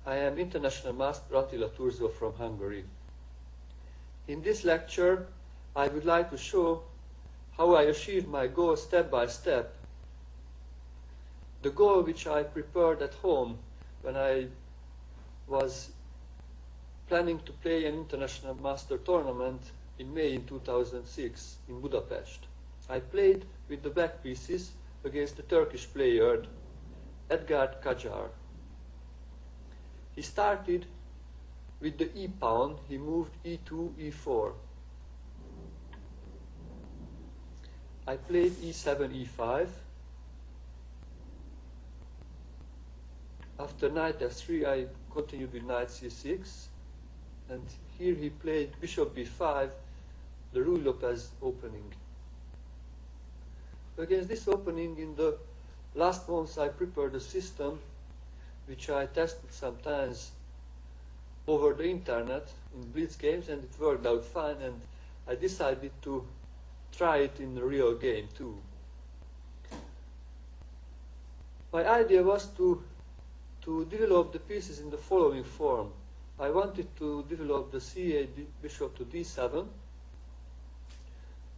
I am International Master Attila Turzo from Hungary. In this lecture, I would like to show how I achieved my goal step by step. The goal which I prepared at home when I was planning to play an International Master tournament in May in 2006 in Budapest. I played with the black pieces against the Turkish player Edgard Kajar. He started with the E pawn, he moved E2, E4. I played E7, E5. After knight F3, I continued with knight C6. And here he played bishop B5, the Ruy Lopez opening. Against this opening, in the last months, I prepared a system which I tested sometimes over the internet in blitz games, and it worked out fine, and I decided to try it in the real game too. My idea was to develop the pieces in the following form. I wanted to develop the C8 bishop to D7,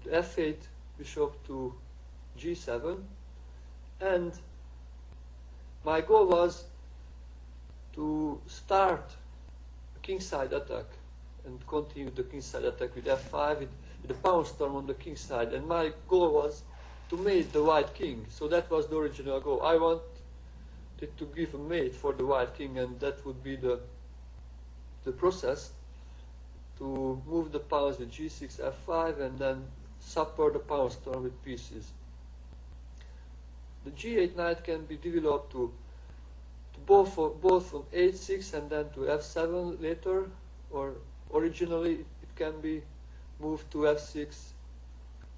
the F8 bishop to G7, and my goal was to start a kingside attack and continue the kingside attack with F5 with the pawn storm on the kingside. And my goal was to mate the white king. So that was the original goal. I wanted to give a mate for the white king, and that would be the process to move the pawns with G6, F5, and then support the pawn storm with pieces. The G8 knight can be developed to both from H6 and then to F7 later, or originally it can be moved to F6,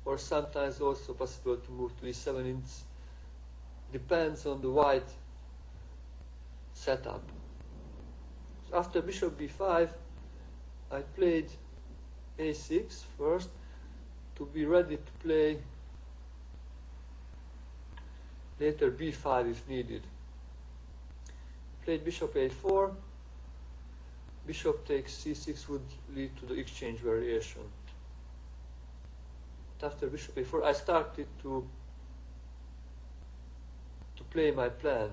or sometimes also possible to move to E7. It depends on the white setup. So after bishop B5, I played A6 first to be ready to play later B5 if needed. Played bishop A4, bishop takes C6 would lead to the exchange variation. After bishop A4, I started to play my plan.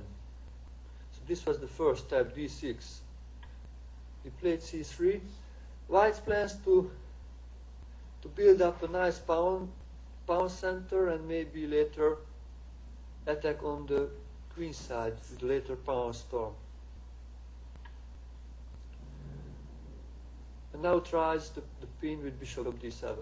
So this was the first step, D6. He played C3. White's plans to build up a nice pawn center and maybe later attack on the queen side with later pawn storm. And now tries the pin with bishop D7.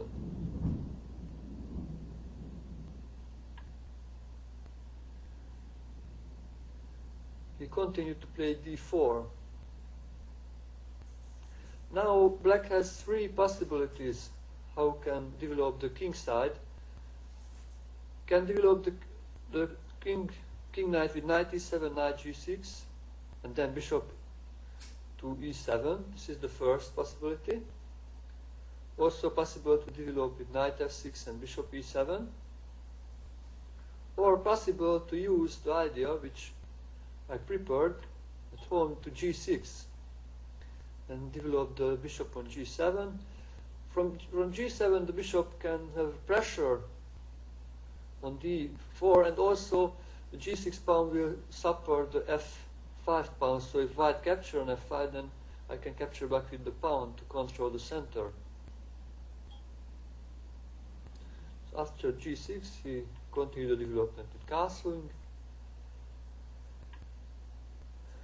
He continued to play D4. Now black has three possibilities how can develop the king side. Can develop the king knight with knight E7, knight G6, and then bishop to E7. This is the first possibility. Also possible to develop with knight F6 and bishop E7. Or possible to use the idea which I prepared at home to G6 and develop the bishop on G7. From G7 the bishop can have pressure on D4, and also the G6 pawn will support the F5 pawn. So if white capture on F5, then I can capture back with the pawn to control the center. So after G6, he continued the development with castling.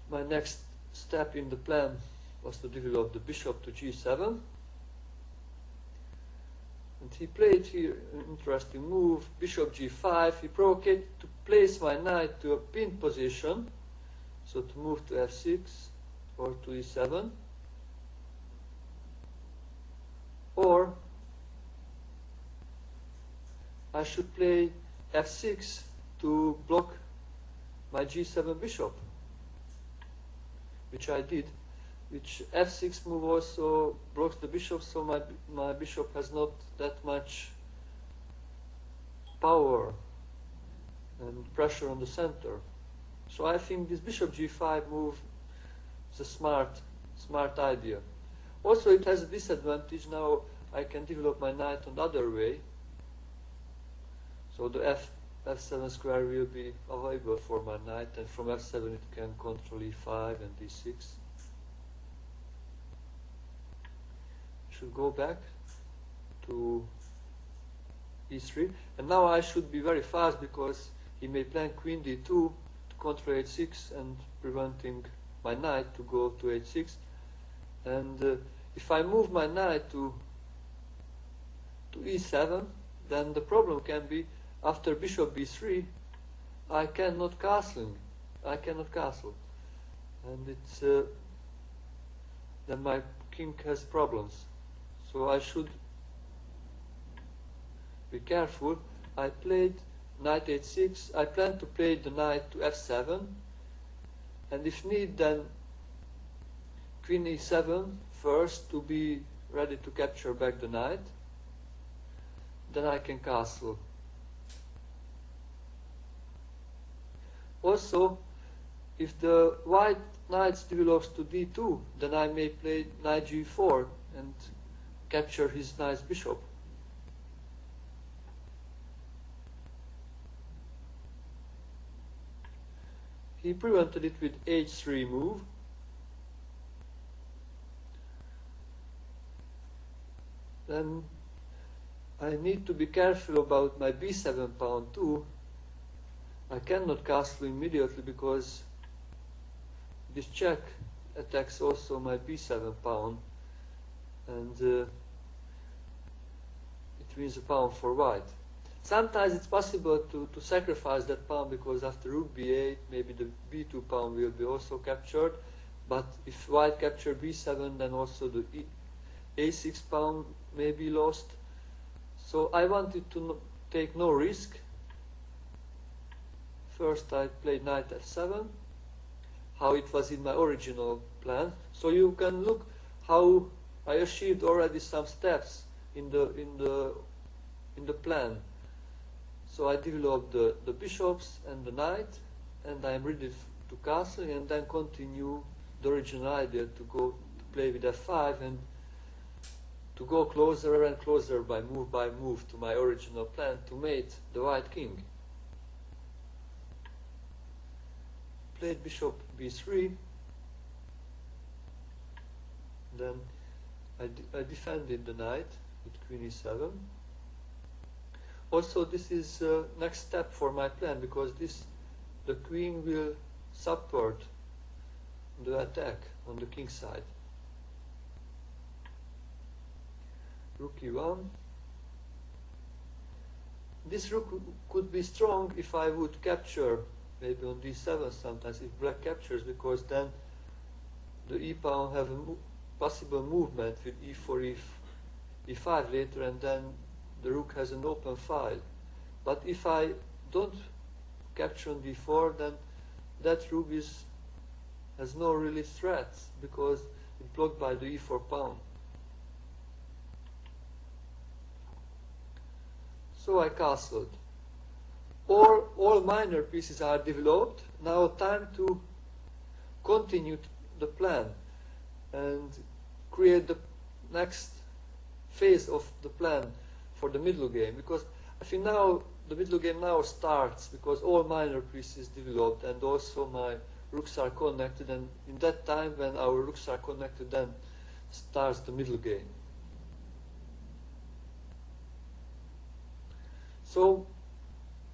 My next step in the plan was to develop the bishop to G7. And he played here an interesting move, bishop G5. He provoked to place my knight to a pinned position, so to move to F6 or to E7. Or I should play F6 to block my G7 bishop, which I did. Which F6 move also blocks the bishop, so my bishop has not that much power and pressure on the center. So I think this bishop G5 move it's a smart idea. Also, it has a disadvantage. Now I can develop my knight on the other way. So the f7 square will be available for my knight, and from f7 it can control e5 and d6. Should go back to e3, and now I should be very fast because he may plan queen d2 to control h6 and preventing my knight to go to h6. And if I move my knight to e7, then the problem can be after bishop b3 I cannot castle, and it's then my king has problems. So I should be careful. I played knight h6. I plan to play the knight to f7, and if need, then queen e7 first to be ready to capture back the knight. Then I can castle. Also, if the white knight develops to d2, then I may play knight g4 and capture his nice bishop. He prevented it with h3 move. Then I need to be careful about my b7 pawn too. I cannot castle immediately because this check attacks also my b7 pawn, and it wins a pawn for white. Sometimes it's possible to sacrifice that pawn because after rook b8 maybe the b2 pawn will be also captured, but if white capture b7 then also the a6 pawn may be lost. So I wanted to take no risk. First I played knight f7, how it was in my original plan. So you can look how I achieved already some steps in the plan. So I developed the bishops and the knight, and I'm ready to castle, and then continue the original idea to play with f5 and to go closer and closer by move to my original plan to mate the white king. Played bishop b3, then I defended the knight with queen e7. Also, this is next step for my plan because the queen will support the attack on the king side. Rook e1. This rook could be strong if I would capture, maybe on d7 sometimes, if black captures, because then the e pawn have a possible movement with e4, e5 later, and then the rook has an open file. But if I don't capture on d4, then that rook has no really threats because it's blocked by the e4 pawn. So I castled. All minor pieces are developed. Now time to continue the plan and create the next phase of the plan for the middle game, because I think now the middle game now starts because all minor pieces developed and also my rooks are connected, and in that time when our rooks are connected then starts the middle game. So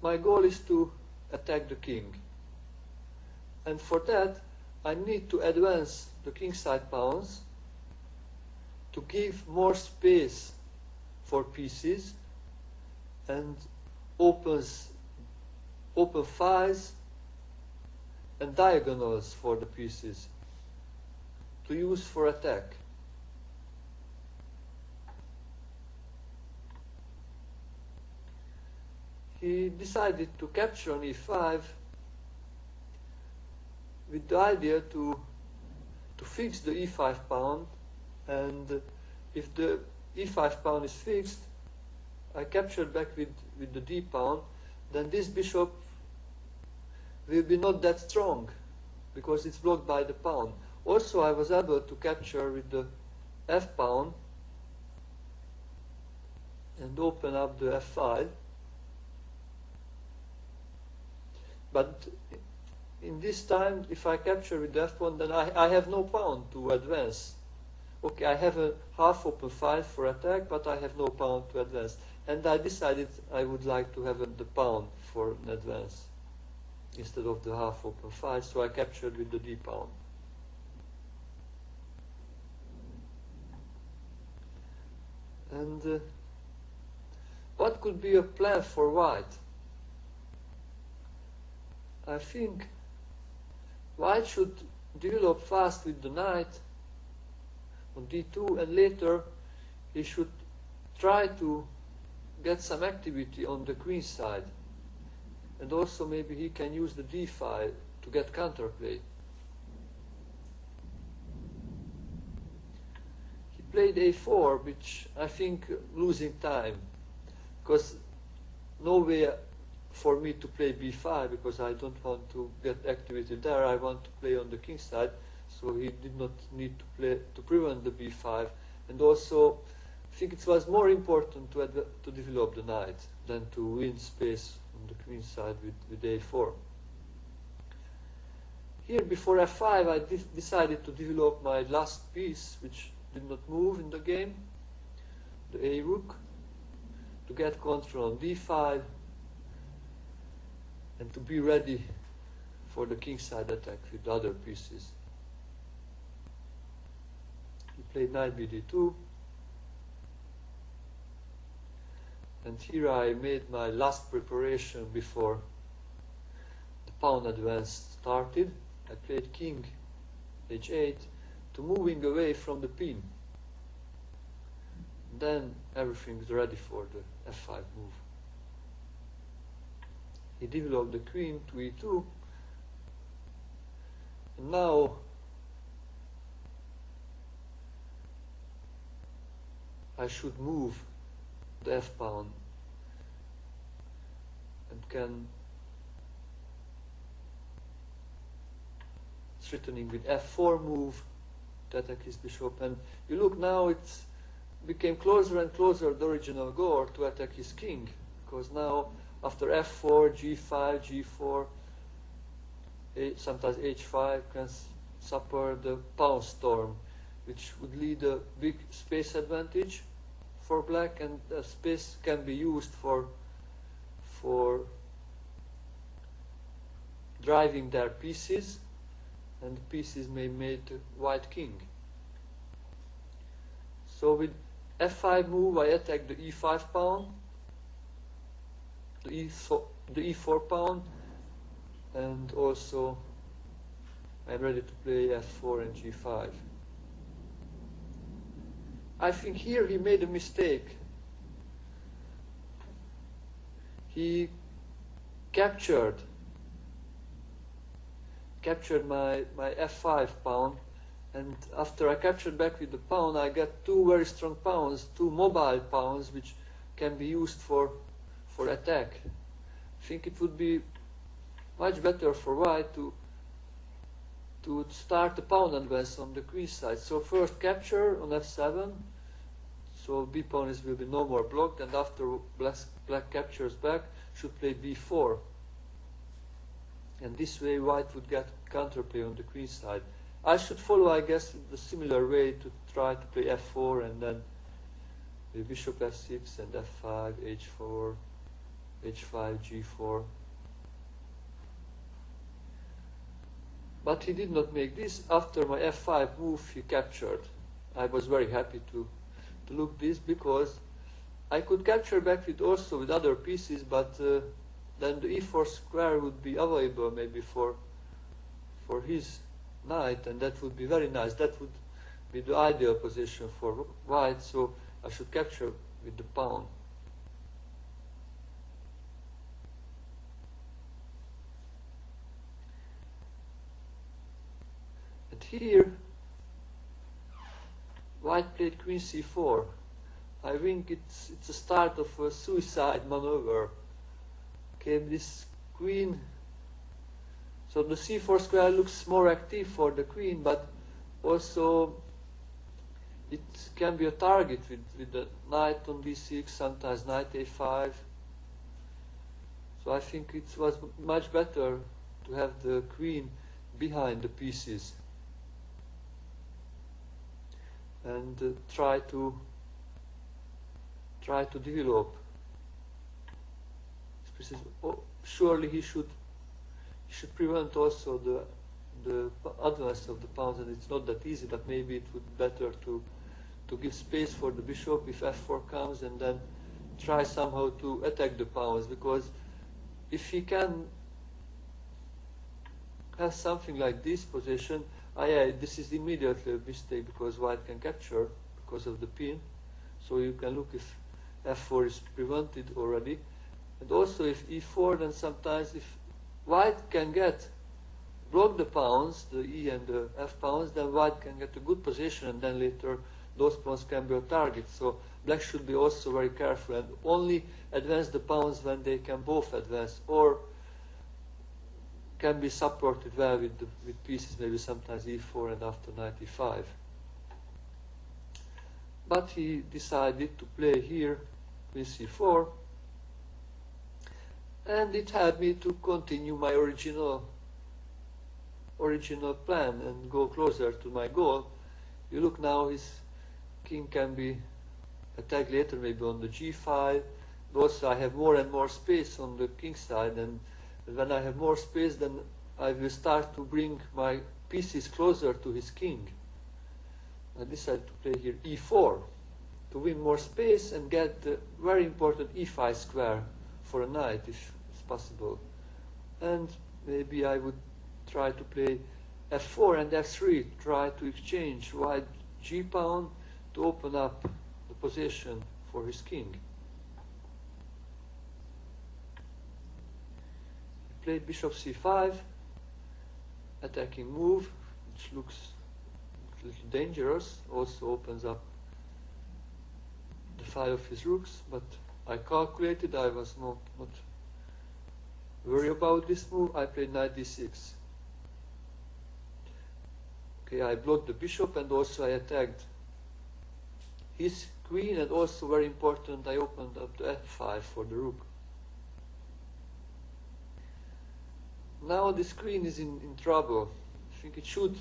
my goal is to attack the king, and for that I need to advance the kingside pawns to give more space for pieces and open files and diagonals for the pieces to use for attack. He decided to capture on e5 with the idea to fix the e5 pawn, and if the e5 pawn is fixed, I captured back with the d pawn, then this bishop will be not that strong because it's blocked by the pawn. Also, I was able to capture with the f pawn and open up the f5. But in this time, if I capture with the f pawn, then I have no pawn to advance. Okay, I have a half-open file for attack, but I have no pawn to advance. And I decided I would like to have the pawn for an advance instead of the half-open file, so I captured with the d pawn. And what could be a plan for white? I think white should develop fast with the knight on d2, and later he should try to get some activity on the queen side. And also maybe he can use the d file to get counterplay. He played a4, which I think losing time, because no way for me to play b5, because I don't want to get activity there. I want to play on the king side, so he did not need to play to prevent the b5. And also, I think it was more important to develop the knight than to win space on the queen side with a4. Here, before f5, I decided to develop my last piece, which did not move in the game, the a rook, to get control on d5 and to be ready for the kingside attack with the other pieces. He played knight bd2, and here I made my last preparation before the pawn advance started. I played king h8 to moving away from the pin. Then everything is ready for the f5 move. He developed the queen to e2, and now I should move the f pawn and can threatening with f4 move to attack his bishop. And you look now, it's became closer and closer the original goal to attack his king, because now after f4, g5, g4, sometimes h5 can suffer the pawn storm, which would lead a big space advantage for black, and the space can be used for driving their pieces, and the pieces may mate white king. So with f5 move, I attack the e5 pawn, the e4 pawn, and also I'm ready to play f4 and g5. I think here he made a mistake. He captured my f5 pawn, and after I captured back with the pawn, I got two very strong pawns, two mobile pawns, which can be used for attack. I think it would be much better for white to start the pawn advance on the queen side. So first capture on f7, so b pawn will be no more blocked, and after black captures back, should play b4. And this way white would get counterplay on the queen side. I should follow, I guess, the similar way to try to play f4 and then the bishop f6 and f5, h4, h5, g4. But he did not make this. After my f5 move, he captured. I was very happy to look this, because I could capture back with also with other pieces, but then the e4 square would be available maybe for his knight, and that would be very nice. That would be the ideal position for white, so I should capture with the pawn. And here, white played queen c4. I think it's a start of a suicide maneuver. Okay, this queen, so the c4 square looks more active for the queen, but also it can be a target with the knight on d6, sometimes knight a5. So I think it was much better to have the queen behind the pieces and try to develop. Surely he should prevent also the advance of the pawns, and it's not that easy, but maybe it would be better to give space for the bishop if f4 comes, and then try somehow to attack the pawns, because if he can have something like this position, this is immediately a mistake, because white can capture because of the pin. So you can look if f4 is prevented already. And also if e4, then sometimes if white can block the pawns, the e and the f pawns, then white can get a good position, and then later those pawns can be a target. So black should be also very careful and only advance the pawns when they can both advance, or can be supported well with pieces, maybe sometimes e4 and after knight e5. But he decided to play here with c4, and it helped me to continue my original plan and go closer to my goal. You look now, his king can be attacked later, maybe on the g5. Also, I have more and more space on the king side, and when I have more space, then I will start to bring my pieces closer to his king. I decided to play here e4 to win more space and get the very important e5 square for a knight, if it's possible. And maybe I would try to play f4 and f3, try to exchange white g pawn to open up the position for his king. He played bishop c5, attacking move, which looks a little dangerous, also opens up the file of his rooks, but I calculated, I was not worried about this move. I played knight d6. Okay, I blocked the bishop, and also I attacked his queen, and also very important, I opened up the f5 for the rook. Now this queen is in trouble. I think it should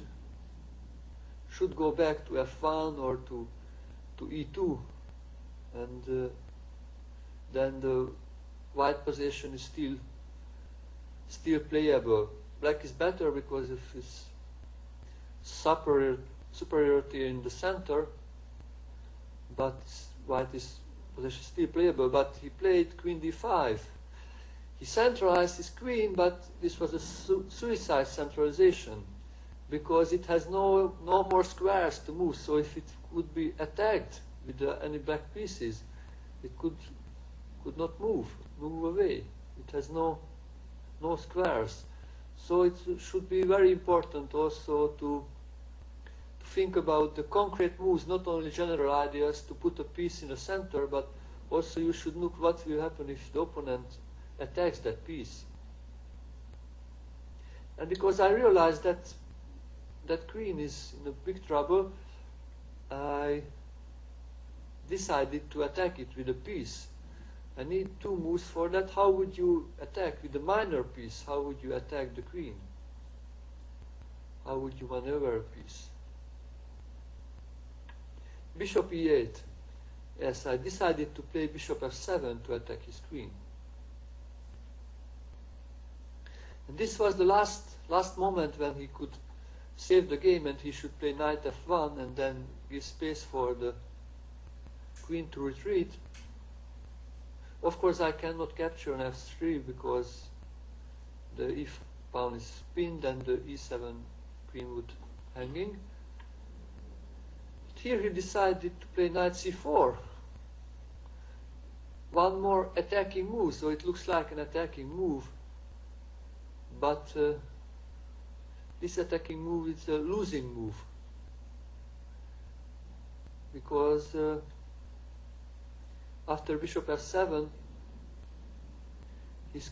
go back to f1 or to e2, and then the white position is still playable. Black is better because of his superiority in the center, but white is position still playable. But he played queen d5. He centralized his queen, but this was a suicide centralization, because it has no more squares to move. So if it would be attacked with any black pieces, it could not move away. It has no squares. So it should be very important also to think about the concrete moves, not only general ideas to put a piece in the center, but also you should look what will happen if the opponent attacks that piece. And because I realized that queen is in a big trouble, I decided to attack it with a piece. I need two moves for that. How would you attack with the minor piece? How would you attack the queen? How would you maneuver a piece? Bishop e8. Yes, I decided to play bishop f7 to attack his queen. And this was the last moment when he could save the game, and he should play knight f1 and then give space for the queen to retreat. Of course, I cannot capture an f3 because the e pawn is pinned and the e7 queen would hanging. But here he decided to play knight c4. One more attacking move, so it looks like an attacking move. But this attacking move is a losing move, because after bishop f7, his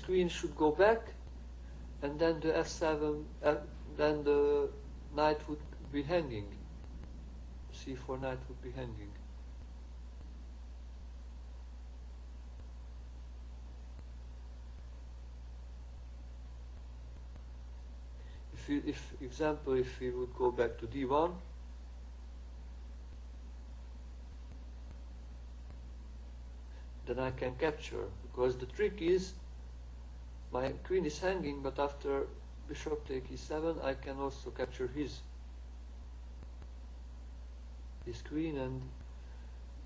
queen should go back, and then the f7, then the knight would be hanging. C4 knight would be hanging. If example, if we would go back to D1, then I can capture, because the trick is my queen is hanging, but after bishop take E7, I can also capture his queen, and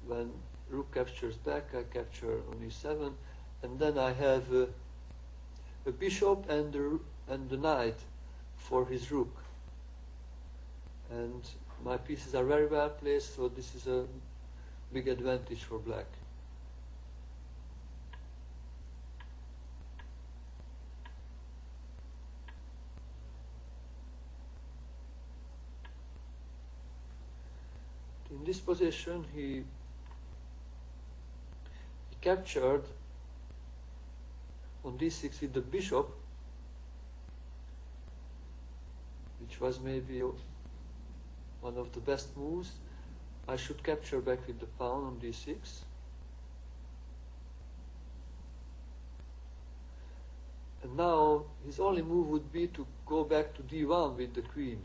when rook captures back, I capture on E7, and then I have a bishop and the knight for his rook, and my pieces are very well placed, so this is a big advantage for black. In this position, he captured on D6 with the bishop, which was maybe one of the best moves. I should capture back with the pawn on D6. And now his only move would be to go back to D1 with the queen.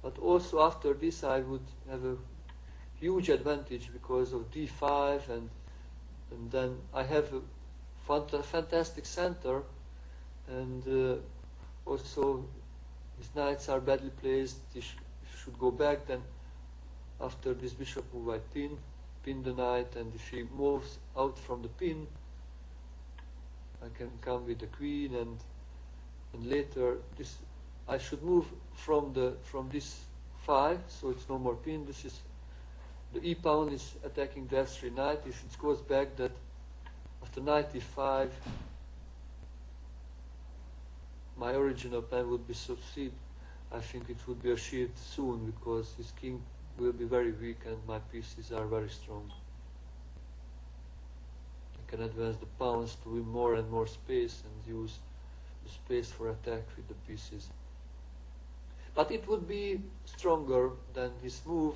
But also after this I would have a huge advantage because of D5, and then I have a fantastic center, and also his knights are badly placed. He should go back. Then after this bishop move I pin the knight, and if he moves out from the pin, I can come with the queen, and later this I should move from this 5, so it's no more pin. This is the E pawn is attacking the F3 knight. If it goes back, that after knight E5, my original plan would be succeed. I think it would be achieved soon, because his king will be very weak and my pieces are very strong. I can advance the pawns to win more and more space and use the space for attack with the pieces. But it would be stronger than his move,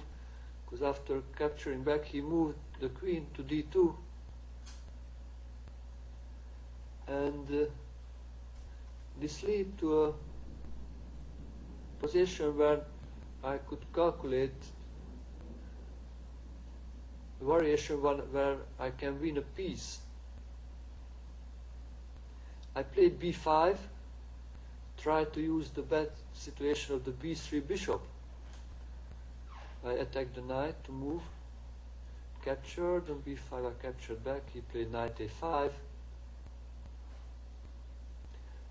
because after capturing back, he moved the queen to D2, and this led to a position where I could calculate a variation where I can win a piece. I played B5, tried to use the bad situation of the B3 bishop. I attacked the knight to move, captured, on B5 I captured back. He played knight A5,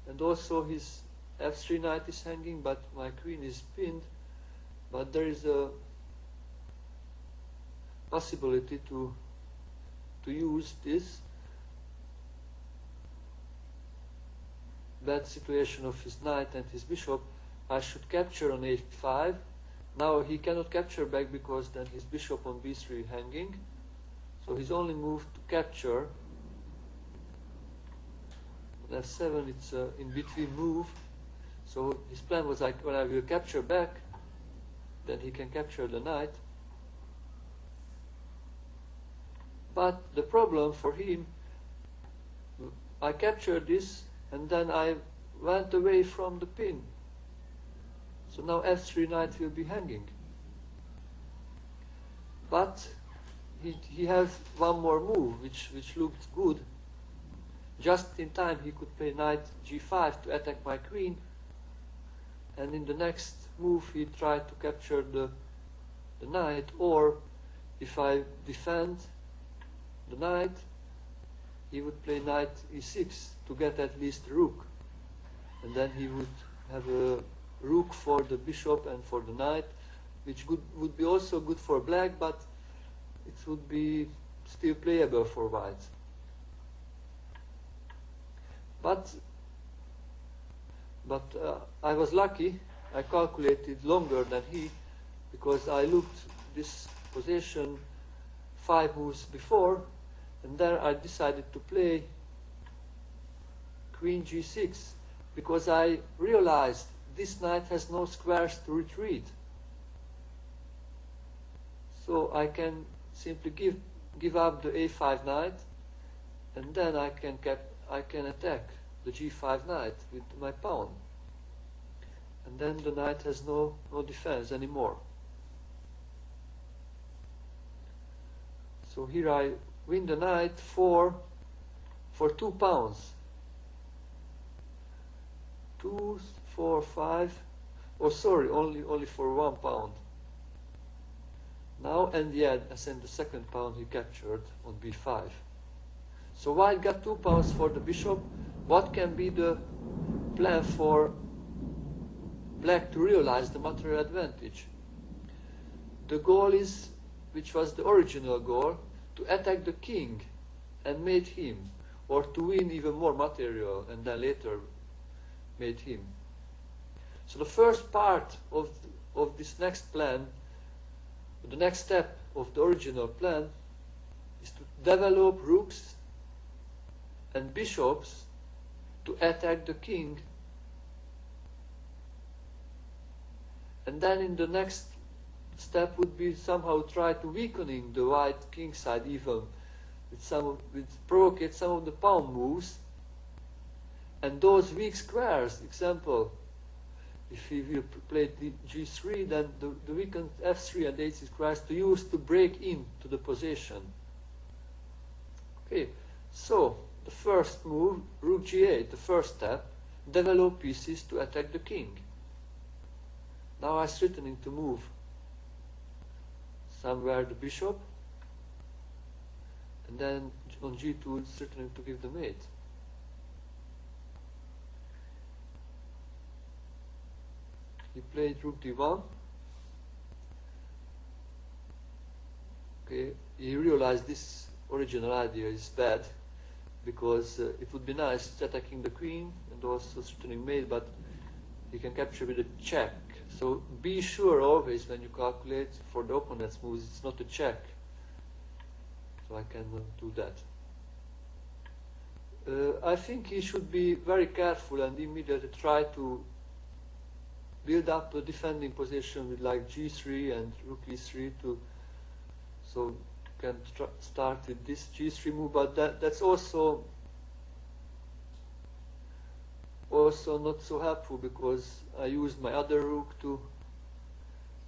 and also his F3 knight is hanging, but my queen is pinned. But there is a possibility to use this bad situation of his knight and his bishop. I should capture on A5. Now he cannot capture back, because then his bishop on B3 hanging. So his only move to capture on F7, it's an in-between move. So his plan was like, when I will capture back, then he can capture the knight. But the problem for him, I captured this, and then I went away from the pin. So now F3 knight will be hanging. But he has one more move, which looked good. Just in time he could play knight G5 to attack my queen. And in the next move he tried to capture the knight, or if I defend the knight, he would play knight E6 to get at least a rook. And then he would have a rook for the bishop and for the knight, which would be also good for black, but it would be still playable for white. But I was lucky. I calculated longer than he, because I looked this position 5 moves before, and there I decided to play queen G6, because I realized this knight has no squares to retreat. So I can simply give up the a5 knight, and then I can attack the g5 knight with my pawn. And then the knight has no defense anymore. So here I win the knight for 2 pawns. 2, 4, 5. Oh, sorry, only for 1 pound. Now, and yeah, as in the second pawn he captured on b5. So white got 2 pawns for the bishop. What can be the plan for black to realize the material advantage? The goal is, which was the original goal, to attack the king and mate him, or to win even more material and then later mate him. So the first part of this next plan, the next step of the original plan, is to develop rooks and bishops to attack the king. And then in the next step would be somehow try to weakening the white king side even with provocate some of the pawn moves, and those weak squares, example, if he will play g3, then the weakened f3 and h squares to use to break into the position. Okay, so the first move, rook g8, the first step, develop pieces to attack the king. Now I'm threatening to move somewhere the bishop, and then on g2 it's threatening to give the mate. He played rook d1. Okay, he realized this original idea is bad, because it would be nice attacking the queen and also threatening mate, but he can capture with a check. So be sure always when you calculate for the opponent's moves, it's not a check. So I cannot do that. I think he should be very careful and immediately try to build up a defending position with like g3 and rook e3 so can start with this g3 move, but that's also not so helpful, because I use my other rook to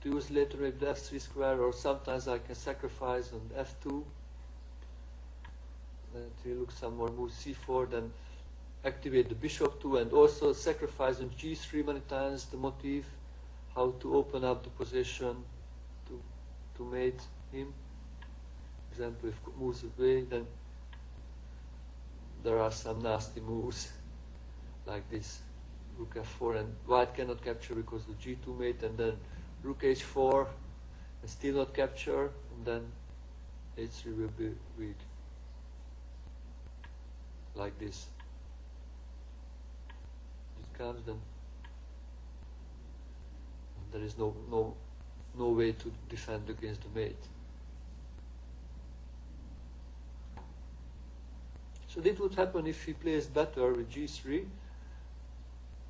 use later with the f3 square, or sometimes I can sacrifice on f2. Then he looks some more moves, c4, then activate the bishop too, and also sacrifice on g3 many times the motif, how to open up the position to mate him. For example, if moves away, then there are some nasty moves like this, rook f4, and white cannot capture because of g2 mate, and then rook h4 and still not capture, and then h3 will be weak, like this. It comes, then there is no way to defend against the mate. So this would happen if he plays better with g3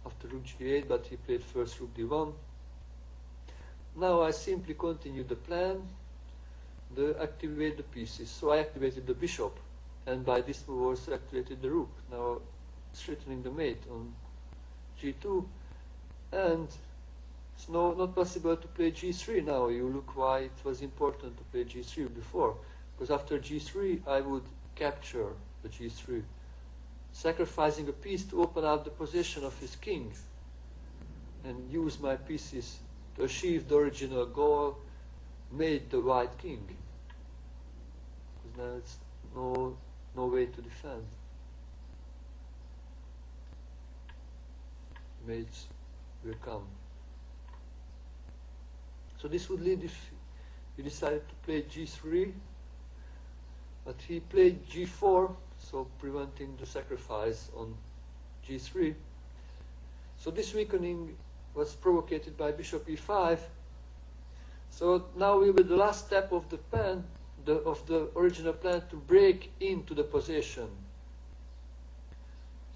after rook g8, but he played first rook d1. Now I simply continue the plan, activate the pieces. So I activated the bishop, and by this move also activated the rook. Now threatening the mate on g2, and it's not possible to play g3 now. You look why it was important to play g3 before, because after g3 I would capture the g3, sacrificing a piece to open up the position of his king and use my pieces to achieve the original goal, mate the white king, because now it's no way to defend. Mates will come. So this would lead if he decided to play g3, but he played g4, so preventing the sacrifice on g3. So this weakening was provoked by bishop e5. So now will be the last step of the plan, of the original plan, to break into the position.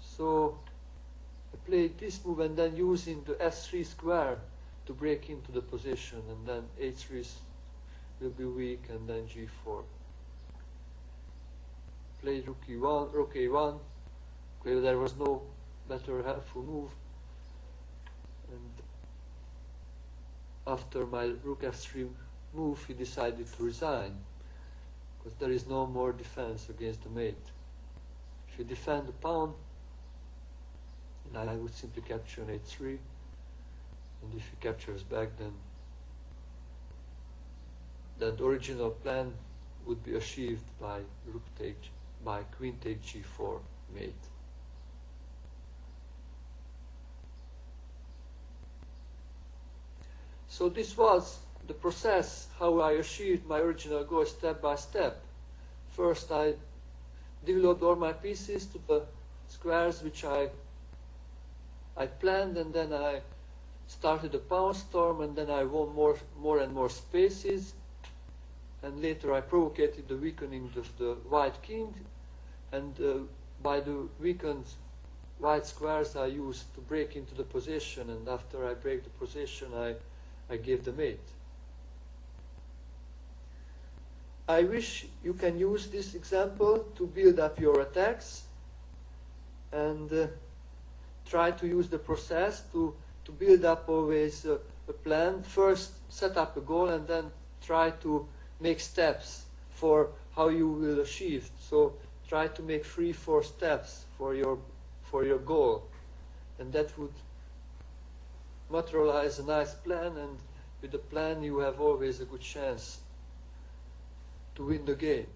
So play this move and then using the S3 square to break into the position, and then H3 will be weak, and then G4. Play Rook E1, Rook A1. Clearly there was no better helpful move, and after my Rook F3 move, he decided to resign, because there is no more defense against the mate. If you defend the pawn, and I would simply capture on H3, and if he captures back, then the original plan would be achieved by queen take G4 mate. So this was the process, how I achieved my original goal step by step. First I developed all my pieces to the squares which I planned, and then I started a pawn storm, and then I won more and more spaces, and later I provoked the weakening of the white king, and by the weakened white squares I used to break into the position, and after I break the position I gave the mate. I wish you can use this example to build up your attacks, and try to use the process to build up always a plan. First set up a goal, and then try to make steps for how you will achieve. So try to make 3-4 steps for your goal, and that would materialize a nice plan, and with the plan you have always a good chance to win the game.